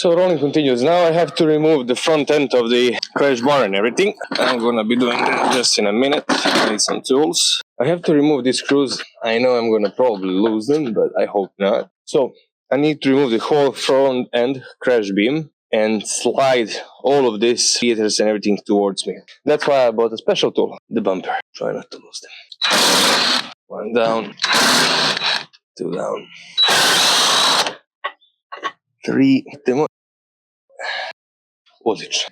So rolling continues. Now I have to remove the front end of the crash bar and everything. I'm gonna be doing that just in a minute. I need some tools. I have to remove these screws. I know I'm gonna probably lose them, but I hope not. So I need to remove the whole front end crash beam and slide all of these theaters and everything towards me. That's why I bought a special tool, the bumper. Try not to lose them. One down, two down, three. Voltage.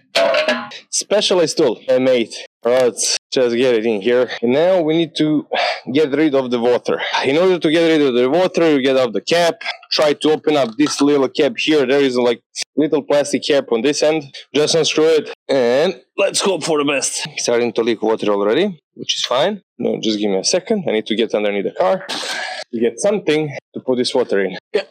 Specialized tool I made. Let's just get it in here. And now we need to get rid of the water. In order to get rid of the water, you get out the cap. Try to open up this little cap here. There is like little plastic cap on this end. Just unscrew it and let's hope for the best. Starting to leak water already, which is fine. No, just give me a second. I need to get underneath the car to get something to put this water in. Yeah.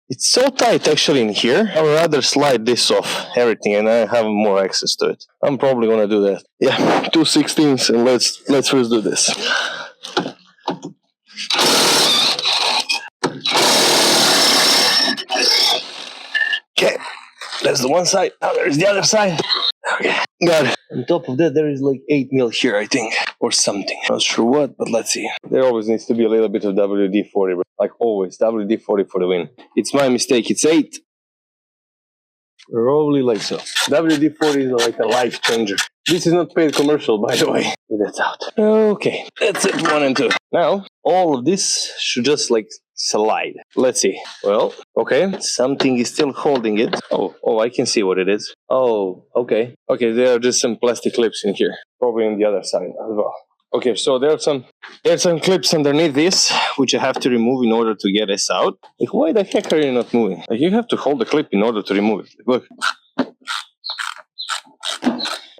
It's so tight actually in here. I would rather slide this off everything and I have more access to it. I'm probably gonna do that. Yeah, 2/16 and let's first do this. Okay, that's the one side. Now there's the other side. Okay, got it. On top of that there is like 8 mil here, I think, or something. Not sure what, but let's see. There always needs to be a little bit of WD-40, like always. WD-40 for the win. It's my mistake. It's 8. Probably like so. WD-40 is like a life changer. This is not paid commercial, by the way. That's out. Okay, that's it. 1 and 2. Now all of this should just like slide. Let's see. Well, okay, something is still holding it. Oh, I can see what it is. Oh, okay. Okay, there are just some plastic clips in here. Probably on the other side as well. Okay, so there's some clips underneath this, which I have to remove in order to get this out. Like, why the heck are you not moving? Like, you have to hold the clip in order to remove it. Look.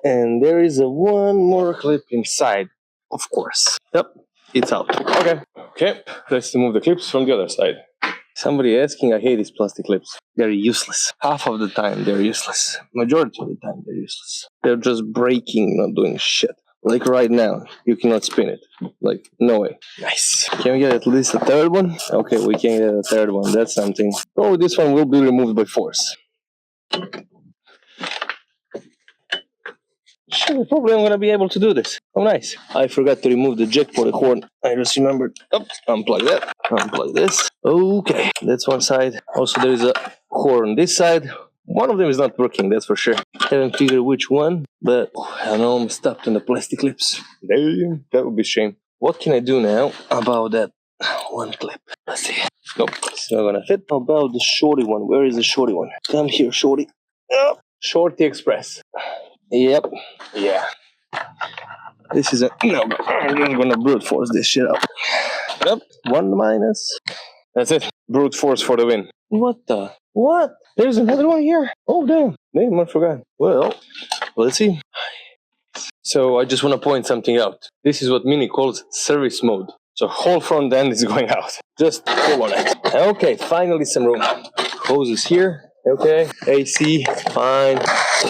And there is one more clip inside, of course. Yep, it's out. Okay, let's remove the clips from the other side. Somebody asking, I hate these plastic clips. They're useless. Half of the time they're useless. Majority of the time they're useless. They're just breaking, not doing shit. Like right now, you cannot spin it. Like, no way. Nice. Can we get at least a third one? Okay, we can get a third one. That's something. Oh, this one will be removed by force. Sure, probably I'm going to be able to do this. Oh, nice. I forgot to remove the jack for the horn. I just remembered. Oh, unplug that. Unplug this. Okay, that's one side. Also, there is a horn on this side. One of them is not working, that's for sure. Haven't figured which one, but I know I'm stuck on the plastic clips. Damn, that would be a shame. What can I do now about that one clip? Let's see. Nope, it's not gonna fit. How about the shorty one? Where is the shorty one? Come here, shorty. Oh, Shorty Express. Yep. Yeah. This is a... No, I'm just gonna brute force this shit up. Yep. 1 minus. That's it. Brute force for the win. What the... What? There's another one here. Oh, damn. Damn, I forgot. Well, let's see. So I just want to point something out. This is what Mini calls service mode. So whole front end is going out. Just pull on it. Okay, finally some room. Hoses here. Okay. AC. Fine.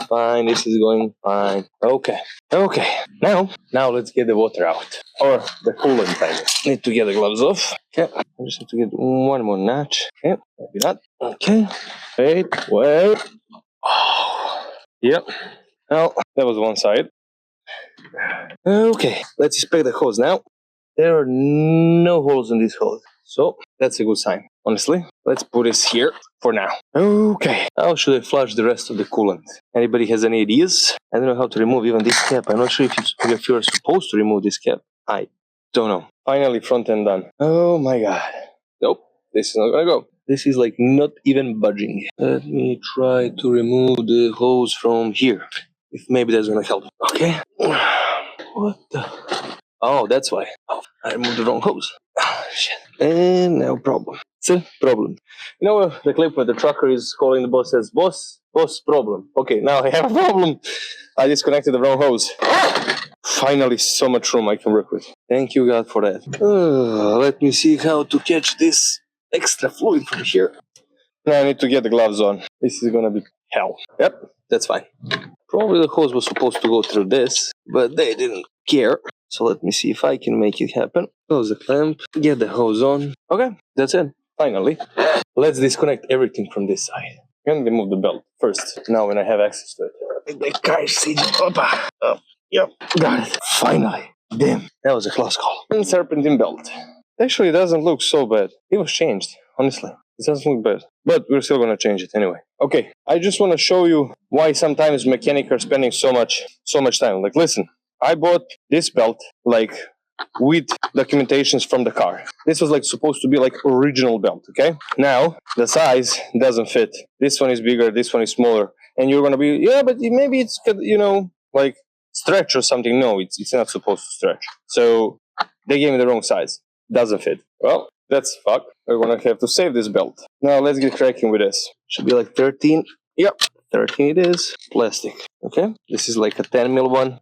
Fine. This is going fine. Okay. Okay. Now let's get the water out. Or the coolant, I mean. Need to get the gloves off. Okay. I just need to get one more notch. Okay. Maybe not. Okay. Wait. Oh. Yep. Well, that was one side. Okay. Let's inspect the hose now. There are no holes in this hose. So that's a good sign. Honestly, let's put this here for now. Okay. How should I flush the rest of the coolant? Anybody has any ideas? I don't know how to remove even this cap. I'm not sure if you're supposed to remove this cap. I don't know. Finally, front end done. Oh my god. Nope. This is not gonna go. This is like not even budging. Let me try to remove the hose from here. If maybe that's gonna help. Okay. What the? Oh, that's why. Oh, I removed the wrong hose. Oh, shit. And no problem. It's a problem. You know the clip where the trucker is calling the boss, says, boss, problem. Okay, now I have a problem. I disconnected the wrong hose. Finally, so much room I can work with. Thank you, God, for that. Let me see how to catch this extra fluid from here. Now I need to get the gloves on. This is gonna be hell. Yep, that's fine. Probably the hose was supposed to go through this, but they didn't care. So let me see if I can make it happen. Close the clamp, get the hose on. Okay, that's it. Finally. Let's disconnect everything from this side. I'm gonna remove the belt first. Now when I have access to it. The car seat. Opa. Oh, yep. Got it. Finally. Damn. That was a close call. And serpentine belt. Actually, it doesn't look so bad. It was changed, honestly. It doesn't look bad. But we're still gonna change it anyway. Okay. I just wanna show you why sometimes mechanics are spending so much time. Like, listen, I bought this belt like with documentations from the car. This was like supposed to be like original belt, okay? Now the size doesn't fit. This one is bigger, this one is smaller, and you're gonna be, yeah, but maybe it's, like stretch or something. No, it's not supposed to stretch. So they gave me the wrong size. Doesn't fit. Well, that's fuck. We're gonna have to save this belt. Now let's get cracking with this. Should be like 13. Yep, 13 it is. Plastic. Okay, this is like a 10 mil one.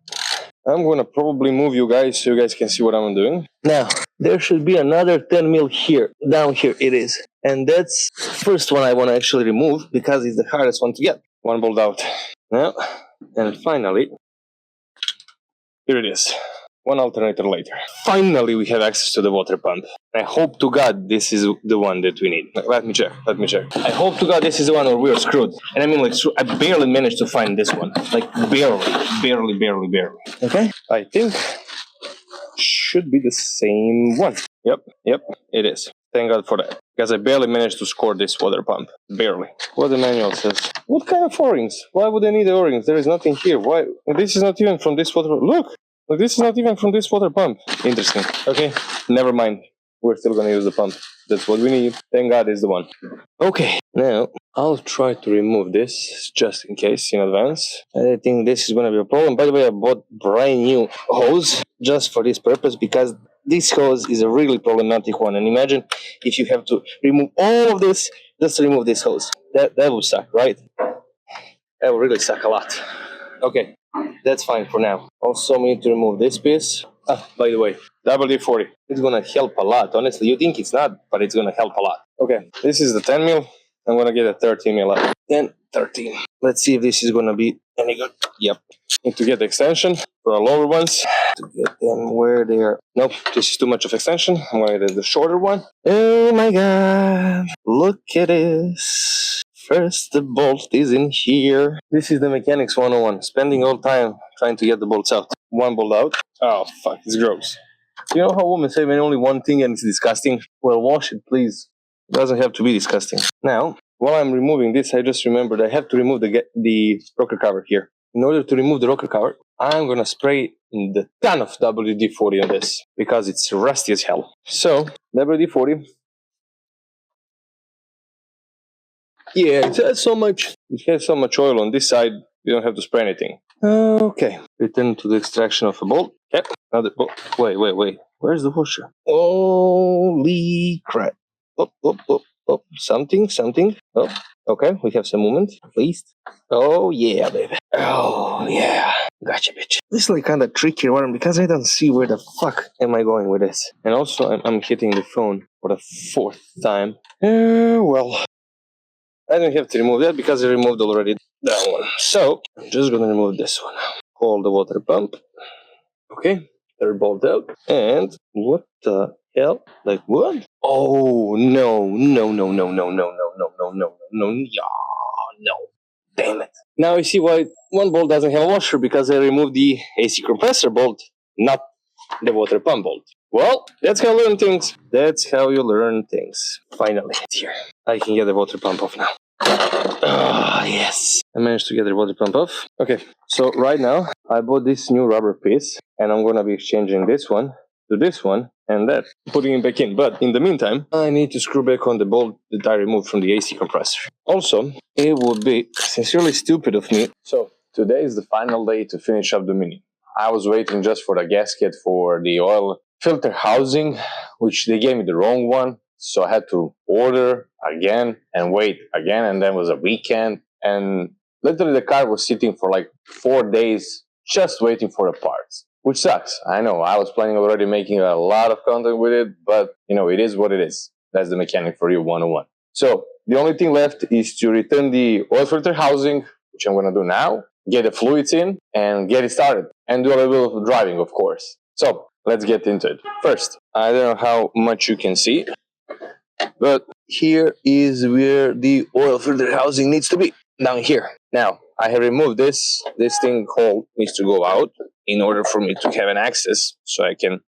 I'm gonna probably move you guys so you guys can see what I'm doing. Now, there should be another 10 mil here. Down here it is. And that's the first one I want to actually remove because it's the hardest one to get. One bolt out. Now, and finally, here it is. One alternator later. Finally, we have access to the water pump. I hope to God this is the one that we need. Let me check. I hope to God this is the one or we are screwed. And I mean, like, I barely managed to find this one. Like, barely. Okay? I think should be the same one. Yep, it is. Thank God for that. Because I barely managed to score this water pump. Barely. What the manual says. What kind of O-rings? Why would I need the O-rings? There is nothing here. Why? This is not even from this water. Look! This is not even from this water pump. Interesting. Okay, never mind. We're still gonna use the pump. That's what we need. Thank God it's the one. Okay, now I'll try to remove this just in case in advance. I think this is gonna be a problem. By the way, I bought brand new hose just for this purpose because this hose is a really problematic one. And imagine if you have to remove all of this just to remove this hose. That would suck, right? That would really suck a lot. Okay, that's fine for now. Also, we need to remove this piece. By the way, WD-40. It's gonna help a lot. Honestly, you think it's not, but it's gonna help a lot. Okay, this is the 10 mil. I'm gonna get a 13 mil out. And 13. Let's see if this is gonna be any good. Yep. Need to get the extension for our lower ones. To get them where they are. Nope, this is too much of extension. I'm gonna get the shorter one. Oh my God. Look at this. First, the bolt is in here. This is the mechanics 101. Spending all time trying to get the bolts out. One bolt out. Oh, fuck, it's gross. You know how women say when only one thing and it's disgusting? Well, wash it, please. It doesn't have to be disgusting. Now, while I'm removing this, I just remembered I have to remove the rocker cover here. In order to remove the rocker cover, I'm gonna spray the ton of WD-40 on this because it's rusty as hell. So, WD-40. Yeah, it has so much oil on this side, you don't have to spray anything. Okay, return to the extraction of a bolt. Okay, another bolt. Wait. Where's the washer? Holy crap. Oh, something. Oh, okay, we have some movement, at least. Oh, yeah, baby. Oh, yeah. Gotcha, bitch. This is like kind of tricky one because I don't see where the fuck am I going with this. And also, I'm hitting the phone for the 4th time. Well. I don't have to remove that because I removed already that one. So, I'm just gonna remove this one. Hold the water pump. Okay, they're bolt out. And what the hell? Like what? Oh, no. Yeah, no. Damn it. Now I see why one bolt doesn't have a washer because I removed the AC compressor bolt, not the water pump bolt. Well, that's how you learn things. Finally, here. I can get the water pump off now. Ah, yes. I managed to get the water pump off. Okay, so right now, I bought this new rubber piece, and I'm gonna be exchanging this one to this one, and that, putting it back in. But in the meantime, I need to screw back on the bolt that I removed from the AC compressor. Also, it would be sincerely stupid of me. So, today is the final day to finish up the Mini. I was waiting just for the gasket for the oil filter housing, which they gave me the wrong one. So I had to order again and wait again, and then it was a weekend. And literally the car was sitting for like 4 days just waiting for the parts, which sucks. I know, I was planning already making a lot of content with it, but it is what it is. That's the mechanic for you 101. So the only thing left is to return the oil filter housing, which I'm going to do now, get the fluids in, and get it started. And do a little bit of driving, of course. So, let's get into it. First, I don't know how much you can see, but here is where the oil filter housing needs to be, down here. Now, I have removed this. This thing hole needs to go out in order for me to have an access so I can,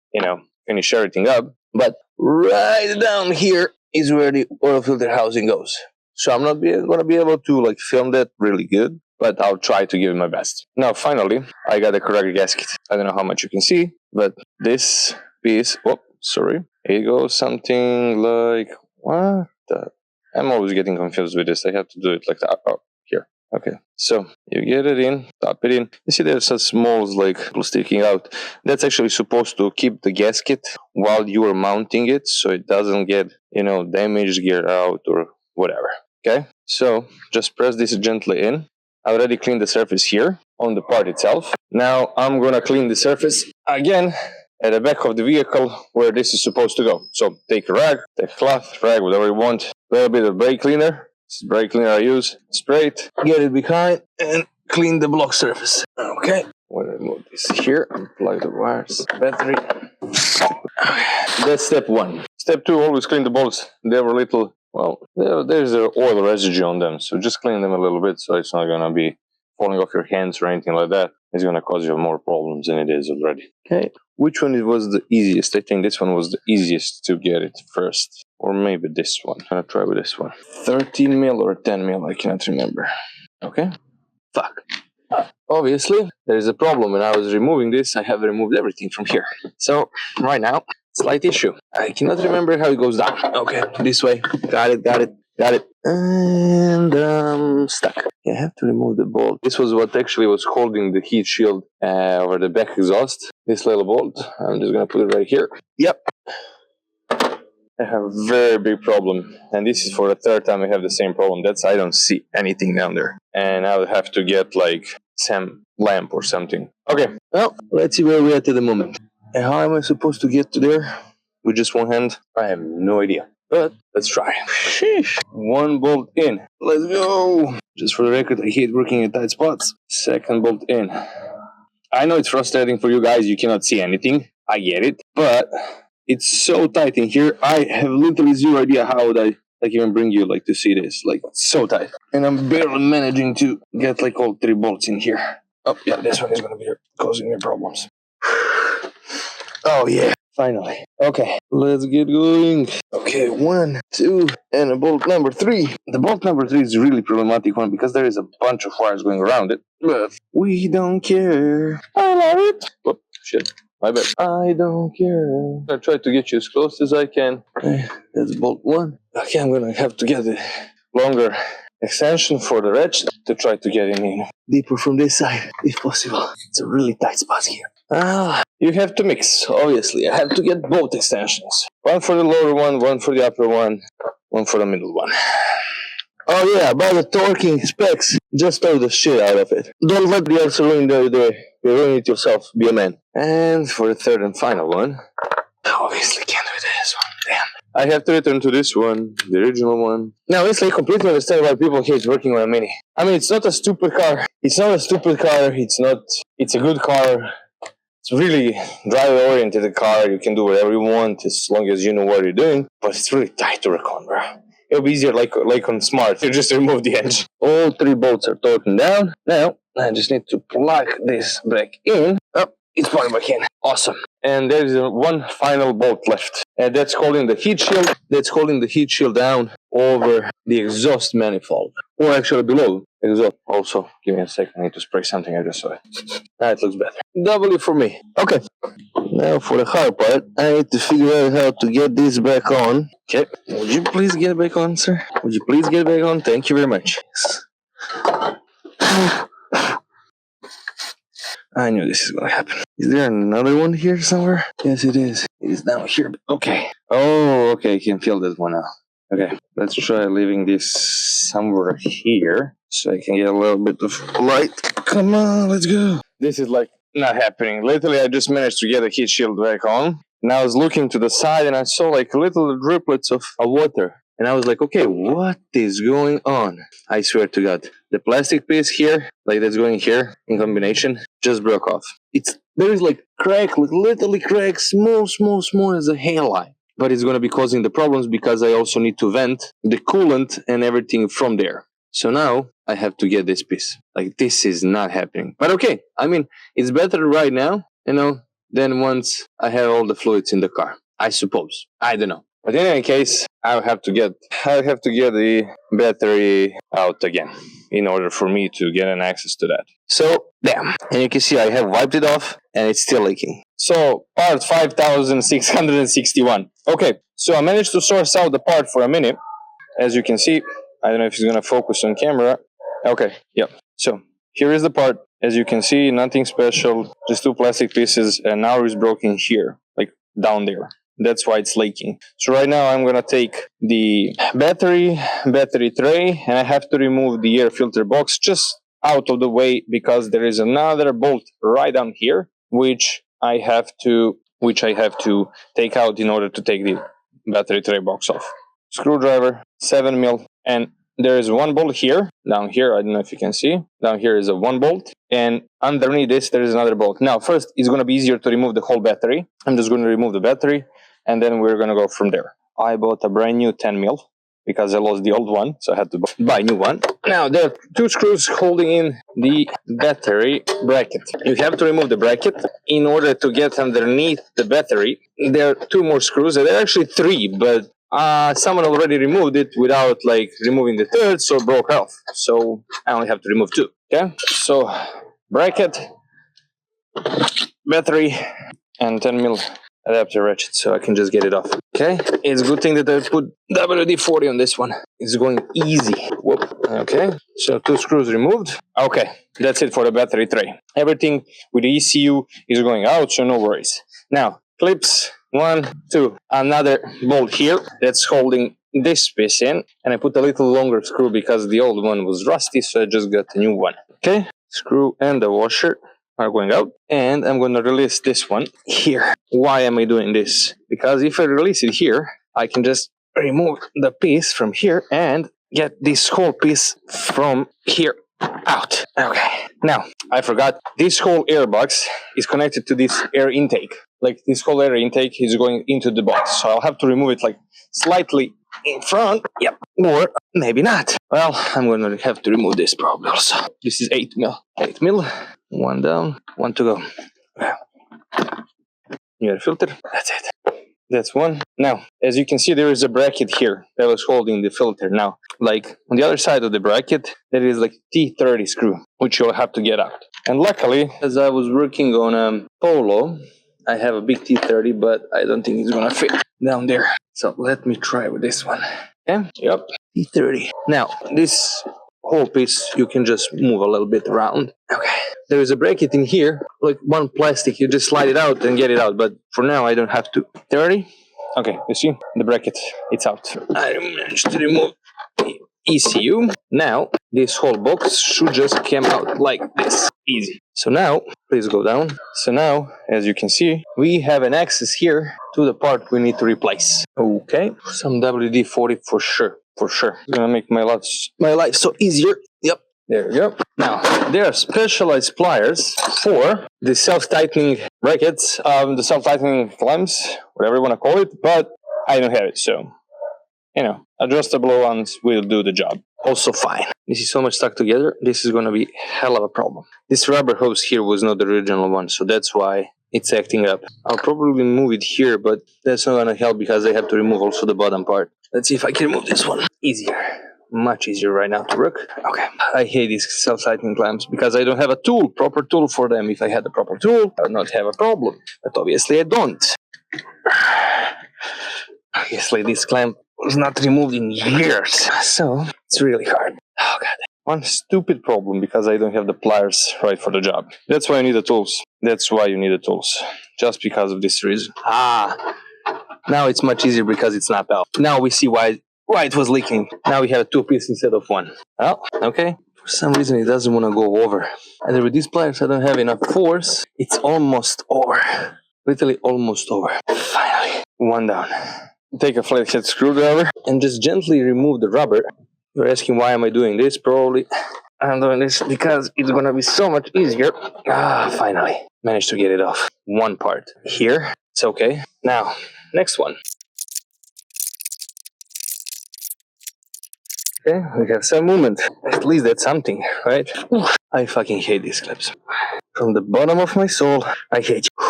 finish everything up. But right down here is where the oil filter housing goes. So I'm not going to be able to film that really good, but I'll try to give it my best. Now, finally, I got the correct gasket. I don't know how much you can see, but this piece, it goes something like, what? I'm always getting confused with this. I have to do it like that. Oh, here. Okay, so you get it in, tap it in. You see there's such small sticking out. That's actually supposed to keep the gasket while you are mounting it, so it doesn't get, damaged, gear out, or whatever. Okay, so just press this gently in. I already cleaned the surface here on the part itself. Now I'm gonna clean the surface again at the back of the vehicle where this is supposed to go. So take a rag, take a cloth, rag, whatever you want. A little bit of brake cleaner. This is brake cleaner I use. Spray it, get it behind, and clean the block surface. Okay. We'll remove this here, unplug the wires, battery. That's step one. Step two, always clean the bolts. They were little, there's an oil residue on them. So just clean them a little bit so it's not going to be falling off your hands or anything like that. It's going to cause you more problems than it is already. Okay. Which one was the easiest? I think this one was the easiest to get it first. Or maybe this one. I'm going to try with this one. 13 mil or 10 mil, I cannot remember. Okay. Fuck. Obviously, there is a problem. When I was removing this, I have removed everything from here. So, right now, slight issue. I cannot remember how it goes down. Okay, this way. Got it. And stuck. I have to remove the bolt. This was what actually was holding the heat shield over the back exhaust. This little bolt. I'm just going to put it right here. Yep. I have a very big problem, and this is for the third time I have the same problem. That's I don't see anything down there, and I would have to get some lamp or something. Okay, well, let's see where we're at the moment. And how am I supposed to get to there with just one hand? I have no idea, but let's try. Sheesh. One bolt in. Let's go. Just for the record, I hate working in tight spots. Second bolt in. I know it's frustrating for you guys. You cannot see anything. I get it, but it's so tight in here. I have literally zero idea how would I even bring you to see this. It's so tight. And I'm barely managing to get all 3 bolts in here. Oh yeah, this one is gonna be causing me problems. Oh yeah, finally. Okay, let's get going. Okay, 1, 2, and a bolt number 3. The bolt number 3 is a really problematic one because there is a bunch of wires going around it. But we don't care. I love it. Oh, shit. My bad. I don't care. I try to get you as close as I can. Okay, that's bolt 1. Okay, I'm gonna have to get a longer extension for the wrench to try to get in deeper from this side, if possible. It's a really tight spot here. You have to mix, obviously. I have to get both extensions. One for the lower one for the upper one for the middle one. Oh yeah, about the torquing specs, just throw the shit out of it. Don't let the else ruin you ruin it yourself, be a man. And for the third and final one, obviously can't do this one, damn. I have to return to this one, the original one. Now, I completely understand why people hate working on a Mini. I mean, it's not a stupid car. It's a good car. It's really driver-oriented car. You can do whatever you want as long as you know what you're doing. But it's really tight to work on, bro. It'll be easier like on Smart. You just remove the edge. All 3 bolts are torqued down. Now, I just need to plug this back in. Oh, it's plugged back in. Awesome. And there's one final bolt left. And that's holding the heat shield. That's holding the heat shield down over the exhaust manifold. Or actually below exhaust. Also, give me a second. I need to spray something. I just saw it. Now it looks better. W for me. Okay. Now for the hard part, I need to figure out how to get this back on. Okay. Would you please get back on, sir? Would you please get back on? Thank you very much. I knew this is going to happen. Is there another one here somewhere? Yes, it is. It is down here. Okay. Oh, okay. I can feel this one now. Okay. Let's try leaving this somewhere here so I can get a little bit of light. Come on, let's go. This is not happening. Literally, I just managed to get a heat shield back on. And I was looking to the side and I saw little driplets of water. And I was like, okay, what is going on? I swear to God. The plastic piece here, that's going here in combination, just broke off. There is crack, literally crack, small as a hairline. but it's going to be causing the problems because I also need to vent the coolant and everything from there. So now I have to get this piece. Like, this is not happening. But okay, I mean, it's better right now, than once I have all the fluids in the car, I suppose. I don't know. But in any case, I have to get the battery out again in order for me to get an access to that. So, damn. And you can see I have wiped it off and it's still leaking. So, part 5661. Okay, so I managed to source out the part for a minute. As you can see, I don't know if it's going to focus on camera. Okay, yep. So, here is the part. As you can see, nothing special, just two plastic pieces, and now it's broken here, like down there. That's why it's leaking. So right now I'm gonna take the battery tray, and I have to remove the air filter box just out of the way because there is another bolt right down here, which I have to take out in order to take the battery tray box off. Screwdriver, 7mm, and there is one bolt here, down here, I don't know if you can see. Down here is a one bolt, and underneath this there is another bolt. Now, first, it's going to be easier to remove the whole battery. I'm just going to remove the battery, and then we're going to go from there. I bought a brand new 10mm, because I lost the old one, so I had to buy a new one. Now, there are two screws holding in the battery bracket. You have to remove the bracket in order to get underneath the battery. There are two more screws, and there are actually three, but someone already removed it without removing the third, so it broke off. So I only have to remove two. Okay, so bracket, battery, and 10mm adapter ratchet, so I can just get it off. Okay, it's a good thing that I put WD-40 on this one. It's going easy. Whoop. Okay, so two screws removed. Okay, that's it for the battery tray. Everything with the ECU is going out, so no worries. Now, clips. 1, 2, another bolt here that's holding this piece in, and I put a little longer screw because the old one was rusty, so I just got a new one. Okay, screw and the washer are going out, and I'm going to release this one here. Why am I doing this? Because if I release it here, I can just remove the piece from here and get this whole piece from here out. Okay, now I forgot, this whole air box is connected to this air intake. Like, this whole air intake is going into the box, so I'll have to remove it slightly in front. Yep, or maybe not. Well, I'm gonna have to remove this probably also. This is 8mm, one down, one to go. Air filter, that's it. That's one. Now, as you can see, there is a bracket here that was holding the filter. Now, on the other side of the bracket, there is T30 screw, which you'll have to get out. And luckily, as I was working on a Polo, I have a big T30, but I don't think it's gonna fit down there. So let me try with this one. Okay? Yep. T30. Now, this whole piece, you can just move a little bit around. Okay. There is a bracket in here, one plastic. You just slide it out and get it out. But for now, I don't have to. 30. Okay, you see? The bracket, it's out. I managed to remove the ECU. Now, this whole box should just come out like this. Easy. So now, please go down. So now, as you can see, we have an access here to the part we need to replace. Okay, some WD-40 for sure. It's gonna make my life so easier. Yep, there we go. Now, there are specialized pliers for the self-tightening brackets, the self-tightening clamps, whatever you want to call it, but I don't have it, so adjustable ones will do the job. Also fine. This is so much stuck together, this is going to be hell of a problem. This rubber hose here was not the original one, so that's why it's acting up. I'll probably move it here, but that's not going to help because I have to remove also the bottom part. Let's see if I can remove this one. Easier. Much easier right now to work. Okay. I hate these self-tightening clamps because I don't have a proper tool for them. If I had the proper tool, I would not have a problem. But obviously I don't. Obviously this clamp was not removed in years, so it's really hard. Oh god. One stupid problem because I don't have the pliers right for the job. That's why I need the tools. That's why you need the tools. Just because of this reason. Now it's much easier because it's not out. Now we see why it was leaking. Now we have two pieces instead of one. Oh, okay. For some reason it doesn't want to go over. Either with these pliers I don't have enough force. It's almost over. Literally almost over. Finally. One down. Take a flathead screwdriver and just gently remove the rubber. You're asking why am I doing this? Probably I'm doing this because it's gonna be so much easier. Finally. Managed to get it off. One part here. It's okay. Now, next one. Okay, we have some movement. At least that's something, right? I fucking hate these clips. From the bottom of my soul, I hate you.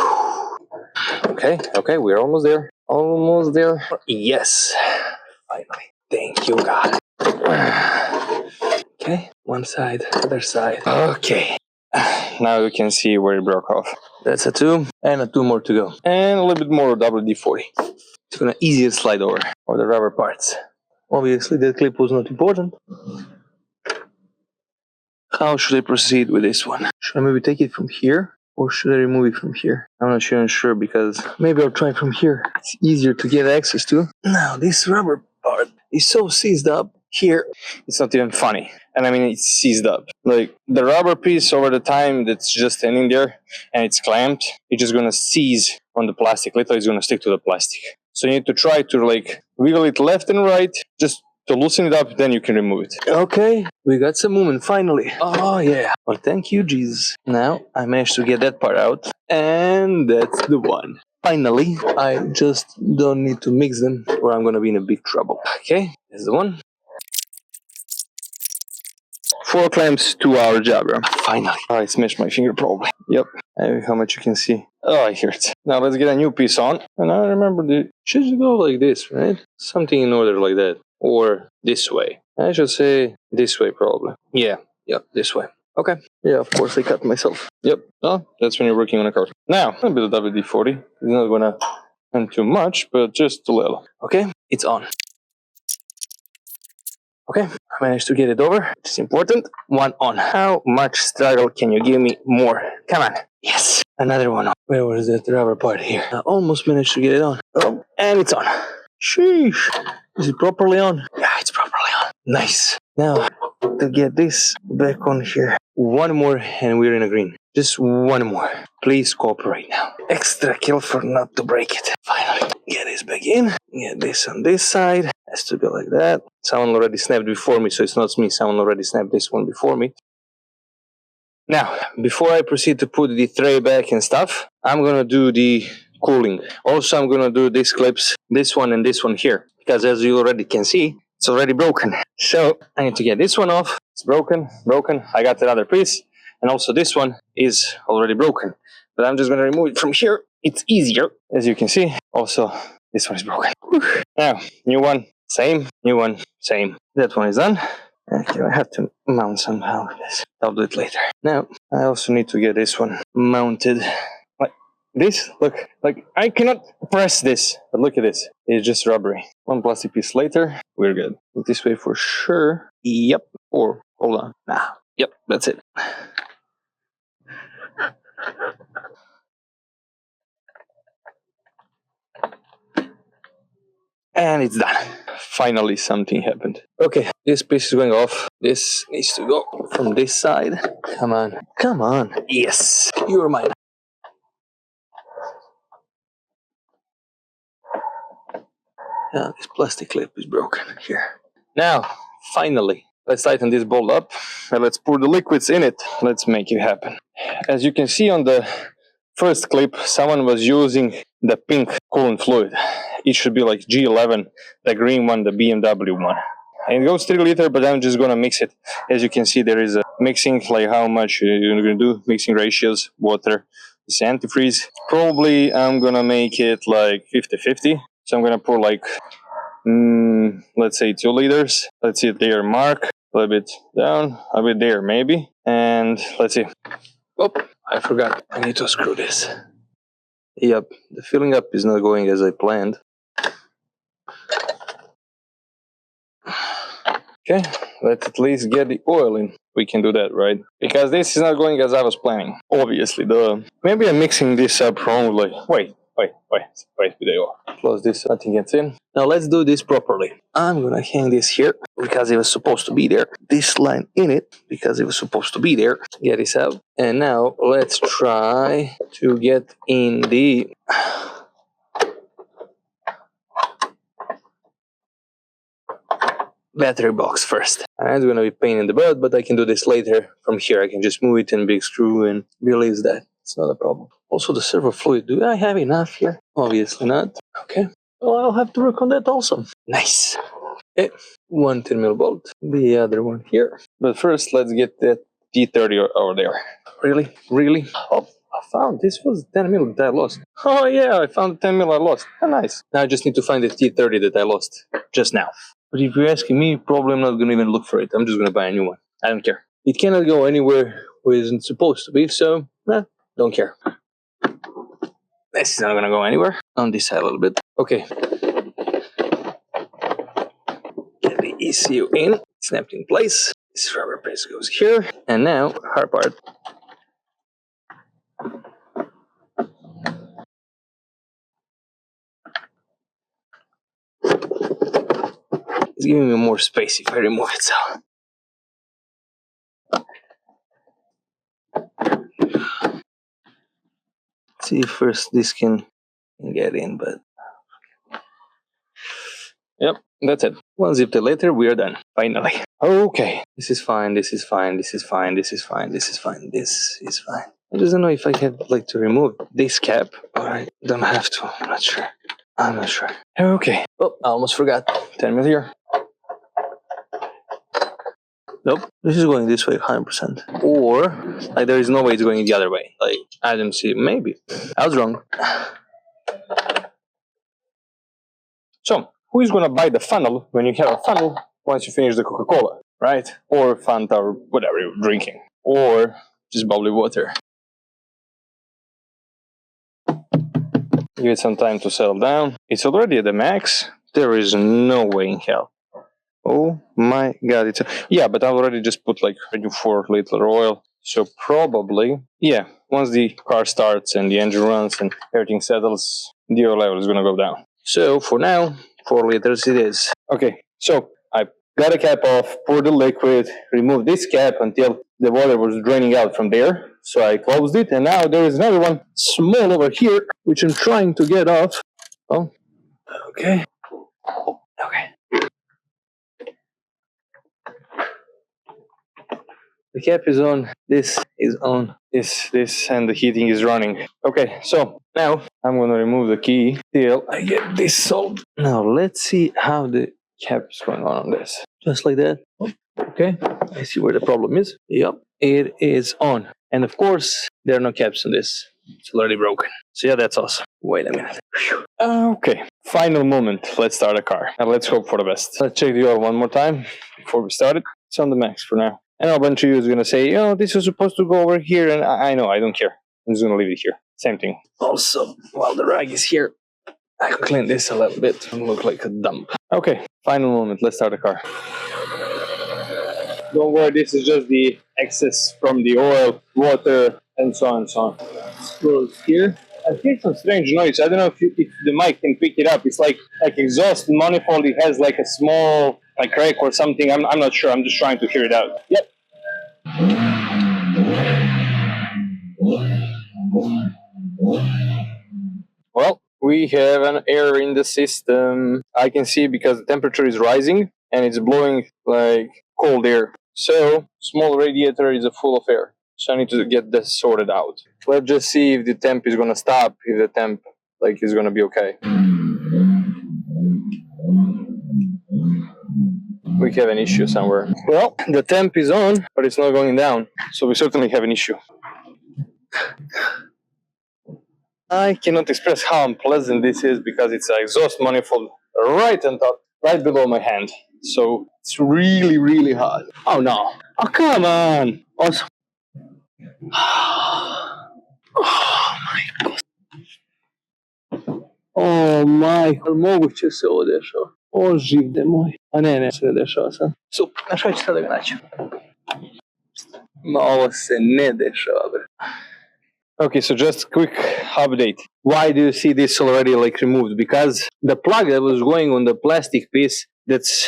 Okay, we're almost there. Almost there. Yes. Finally. Thank you, God. Okay, one side, other side. Okay. Now you can see where it broke off. That's a 2, and a 2 more to go. And a little bit more WD-40. It's gonna easier slide over of the rubber parts. Obviously, that clip was not important. How should I proceed with this one? Should I maybe take it from here? Or should I remove it from here? I'm not sure because maybe I'll try from here. It's easier to get access to. Now, this rubber part is so seized up here. It's not even funny. And I mean, it's seized up. Like, the rubber piece over the time that's just standing there and it's clamped, it's just gonna seize on the plastic. Literally, it's gonna stick to the plastic. So you need to try to, like, wiggle it left and right, just to loosen it up, then you can remove it. Okay, we got some movement finally. Oh yeah. Well, thank you, Jesus. Now I managed to get that part out, and that's the one. Finally, I just don't need to mix them, or I'm gonna be in a big trouble. Okay, that's the one. 4 clamps, 2-hour job, bro. Finally. Oh, I smashed my finger probably. Yep. How much you can see. Oh, I hear it. Now let's get a new piece on. And I remember should go like this, right? Something in order like that. Or this way. I should say this way probably. Yeah, this way. Okay. Yeah, of course I cut myself. Yep. Oh, that's when you're working on a car. Now, a bit of WD-40. It's not gonna end too much, but just a little. Okay, it's on. Okay, I managed to get it over. It's important. 1 on. How much struggle can you give me more? Come on. Yes. Another one on. Where was that rubber part here? I almost managed to get it on. Oh, and it's on. Sheesh. Is it properly on? Yeah, it's properly on. Nice. Now, to get this back on here. 1 more and we're in a green. Just 1 more. Please cooperate now. Extra kill for not to break it. Finally. Get this back in. Get this on this side. Has to go like that. Someone already snapped before me, so it's not me. Someone already snapped this one before me. Now, before I proceed to put the tray back and stuff, I'm gonna do the cooling. Also, I'm gonna do these clips, this one and this one here, because as you already can see, it's already broken. So I need to get this one off. It's broken. I got another piece, and also this one is already broken. But I'm just gonna remove it from here. It's easier, as you can see. Also, this one is broken. Whew. Now, new one, same. New one, same. That one is done. Okay, I have to mount somehow. I'll do it later. Now, I also need to get this one mounted. Like this? Look, like I cannot press this. But look at this. It's just rubbery. 1 plastic piece later, we're good. Look this way for sure. Yep. Or, hold on. Nah. Yep, that's it. And it's done. Finally, something happened. Okay, this piece is going off. This needs to go from this side. Come on. Come on. Yes, you're mine. Yeah, this plastic clip is broken here. Now, finally, let's tighten this bolt up and let's pour the liquids in it. Let's make it happen. As you can see on the first clip, someone was using the pink coolant fluid. It should be like G11, the green one, the BMW one. And it goes 3 liter, but I'm just gonna mix it. As you can see, there is a mixing, like how much you're gonna do, mixing ratios, water, this antifreeze. Probably I'm gonna make it like 50-50. So I'm gonna pour like, let's say 2 liters. Let's see there, mark, a little bit down, a bit there maybe. And let's see. Oh, I forgot. I need to screw this. Yep, the filling up is not going as I planned. Okay, let's at least get the oil in. We can do that, right? Because this is not going as I was planning. Obviously, maybe I'm mixing this up wrong. Like, wait, they are. Close this, nothing gets in. Now let's do this properly. I'm gonna hang this here because it was supposed to be there. This line in it because it was supposed to be there. Get this out. And now let's try to get in the battery box first. It's gonna be a pain in the butt, but I can do this later. From here I can just move it in big screw and release that. It's not a problem. Also the servo fluid, do I have enough here? Obviously not. Okay, well I'll have to work on that also. Nice. Okay, one 10mm bolt, the other one here. But first, let's get that T30 over there. Really? Really? Oh, I found this was 10mm that I lost. Oh yeah, I found the 10mm I lost. Oh, nice. Now I just need to find the T30 that I lost just now. But if you're asking me, probably I'm not going to even look for it. I'm just going to buy a new one. I don't care. It cannot go anywhere where it isn't supposed to be, so don't care. This is not going to go anywhere. On this side a little bit. Okay. Get the ECU in. Snapped in place. This rubber piece goes here. And now, hard part. It's giving me more space if I remove it, so. See if first this can get in, but. Yep, that's it. One zip till later, we are done. Finally. Okay. This is fine, this is fine, this is fine, this is fine, this is fine, this is fine. I just don't know if I have like to remove this cap or I don't have to. I'm not sure. I'm not sure. Okay. Oh, I almost forgot. 10mm here. Nope. This is going this way 100%. Or, like, there is no way it's going the other way. Like, I don't see. Maybe. I was wrong. So, who is going to buy the funnel when you have a funnel once you finish the Coca-Cola, right? Or Fanta or whatever you're drinking. Or just bubbly water. Give it some time to settle down. It's already at the max. There is no way in hell. Oh my god, yeah, but I already just put like 4 liter oil. So probably, yeah, once the car starts and the engine runs and everything settles, the oil level is gonna go down. So for now, 4 liters it is. Okay, so I got a cap off, poured the liquid, removed this cap until the water was draining out from there. So I closed it, and now there is another one small over here, which I'm trying to get off. Oh, okay. Okay. The cap is on, this is on, this, and the heating is running. Okay, so now I'm gonna remove the key till I get this solved. Now let's see how the cap is going on this. Just like that. Okay, I see where the problem is. Yep, it is on. And of course, there are no caps on this. It's already broken. So yeah, that's awesome. Wait a minute. Okay, final moment. Let's start the car. And let's hope for the best. Let's check the oil one more time before we start it. It's on the max for now. I know a bunch of you is going to say, this is supposed to go over here. And I know, I don't care. I'm just going to leave it here. Same thing. Also, while the rag is here, I can clean this a little bit and look like a dump. Okay, final moment. Let's start the car. Don't worry, this is just the excess from the oil, water, and so on and so on. Close here. I hear some strange noise. I don't know if the mic can pick it up. It's like exhaust manifold. It has like a small crack or something. I'm not sure. I'm just trying to hear it out. Yep. Well, we have an error in the system. I can see because the temperature is rising and it's blowing like cold air. So, small radiator is full of air. So I need to get this sorted out. Let's just see if the temp is gonna stop, if the temp is gonna be okay. We have an issue somewhere. Well, the temp is on, but it's not going down. So we certainly have an issue. I cannot express how unpleasant this is because it's an exhaust manifold right on top, right below my hand. So it's really, really hot. Oh no. Oh, come on. Also, oh my god. Oh my. Moguće se ovo dešava. O živde moj. A ne se ne dešava sad. Super. Na šta ću sada ga naći? Ma ovo se ne dešava, bre. Okay, so just quick update. Why do you see this already removed? Because the plug that was going on the plastic piece that's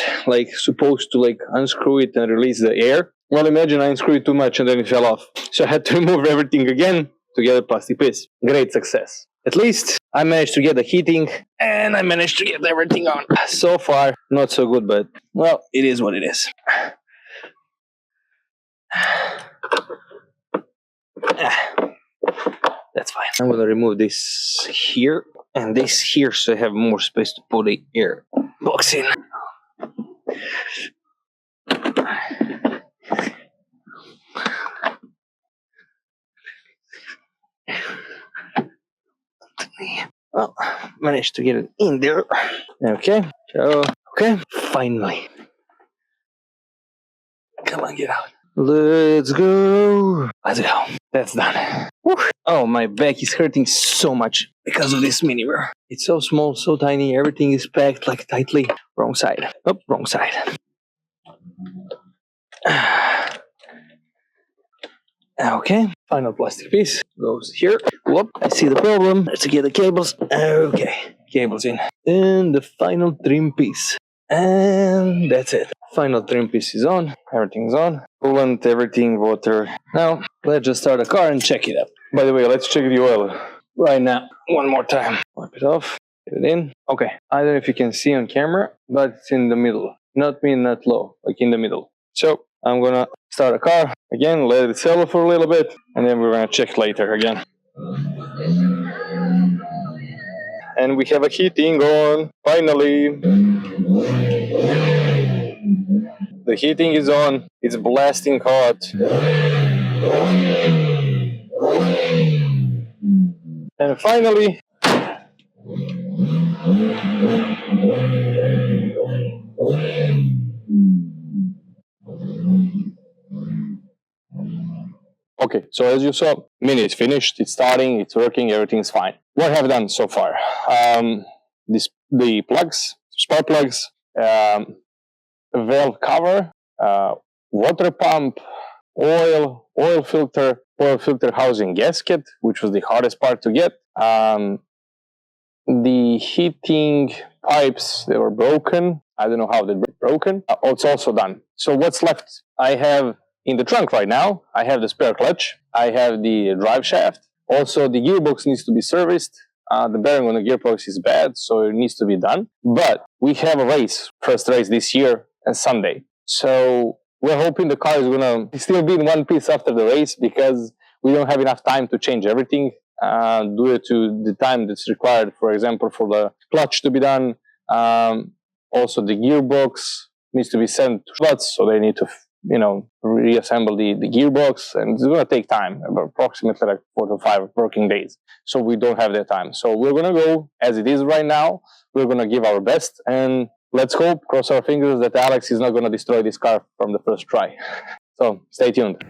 supposed to unscrew it and release the air. Well, imagine I unscrewed it too much and then it fell off. So I had to remove everything again to get a plastic piece. Great success. At least I managed to get the heating and I managed to get everything on. So far, not so good, but well, it is what it is. That's fine. I'm gonna remove this here and this here so I have more space to put the air box in. Well, managed to get it in there. Okay, so, okay, finally. Come on, get out. Let's go. Let's go. That's done. Whew. Oh, my back is hurting so much because of this mini mirror. It's so small, so tiny. Everything is packed like tightly. Wrong side. Oh, wrong side. Okay, final plastic piece goes here. Whoop, I see the problem. Let's get the cables. Okay, cables in. And the final trim piece. And that's it. Final trim piece is on. Everything's on. Coolant, everything, water. Now, let's just start the car and check it out. By the way, let's check the oil right now. One more time. Wipe it off. Get it in. Okay, I don't know if you can see on camera, but it's in the middle. Not mid, not low, like in the middle. So, I'm gonna start a car again, let it settle for a little bit, and then we're gonna check later again. And we have a heating on, finally. The heating is on, it's blasting hot. And finally, okay, so as you saw, Mini is finished, it's starting, it's working, everything's fine. What have I done so far? The plugs, spark plugs, valve cover, water pump, oil filter housing gasket, which was the hardest part to get. The heating pipes, they were broken. I don't know how they were broken. It's also done. So what's left? I have in the trunk right now, I have the spare clutch. I have the drive shaft. Also, the gearbox needs to be serviced. The bearing on the gearbox is bad, so it needs to be done. But we have a race, first race this year, and Sunday. So we're hoping the car is going to still be in one piece after the race because we don't have enough time to change everything due to the time that's required, for example, for the clutch to be done. Also, the gearbox needs to be sent to Schwarz, so they need to, reassemble the gearbox, and it's going to take time, approximately like 4 to 5 working days. So we don't have that time. So we're going to go as it is right now. We're going to give our best, and let's hope, cross our fingers, that Alex is not going to destroy this car from the first try. So stay tuned.